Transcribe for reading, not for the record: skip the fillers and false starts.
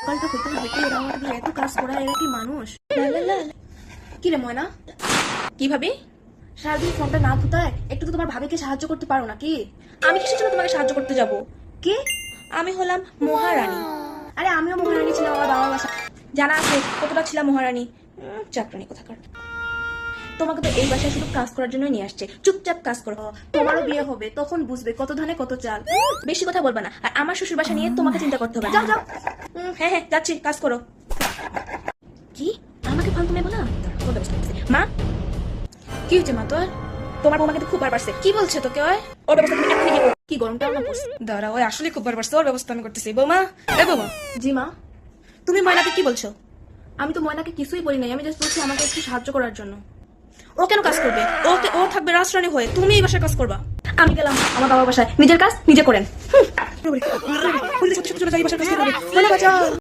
সকালটা হইতে না হইতে এরা আমাকে দিয়ে এত কাজ করা, এরা কি মানুষ? কি রে ময়না, কি ভাবি? সারাদিন ফোনটা না ধুতায় একটু তো তোমার ভাবিকে সাহায্য করতে পারো নাকি? আমি কিসের জন্য তোমাকে সাহায্য করতে যাব? কি? আমি হলাম মহারানী। আরে আমিও মহারানী ছিলাম আমার বাবার বাসা। জানা আছে কতটা ছিলাম মহারানী। চাকরানি কোথাকার। তোমাকে তো এই বাসায় শুধু কাজ করার জন্য নিয়ে আসছে, চুপচাপ কাজ করো। তোমারও বিয়ে হবে, তখন বুঝবে কত ধানে কত চাল। বেশি কথা বলবা না, আর আমার শ্বশুর বাসা নিয়ে তোমাকে চিন্তা করতে হবে না। যাও যাও। হ্যাঁ হ্যাঁ যাচ্ছি, কাজ করো। কি আমাকে ফালতু নেবো না? ওর ব্যবস্থা করতেছি। মা, কি হয়েছে মা তোর? তোমার বৌমা কিন্তু খুব বার বাড়ছে। কি বলছে তোকে ওই? ওর ব্যবস্থা তুমি এখনই গিয়ে করো। কি গরমটা না পড়ছে? দাঁড়া, ওই আসলে খুব বার বাড়ছে, ওর ব্যবস্থা আমি করতেছি। বৌমা, এ বৌমা, জি মা। তুমি ময়নাকে কি বলছো? আমি তো ময়নাকে কিছুই বলি নাই, আমি জাস্ট বলছি আমাকে একটু সাহায্য করার জন্য। ও কেন কাজ করবে? ও থাকবে রাজরানী হয়ে, তুমি এই বাসায় কাজ করবা। আমি গেলাম আমার বাবার বাসায়, নিজের কাজ নিজে করেন। সত্যি সত্যি চলে যাই, বাসার কাজ করবে। ময়না বাঁচাও।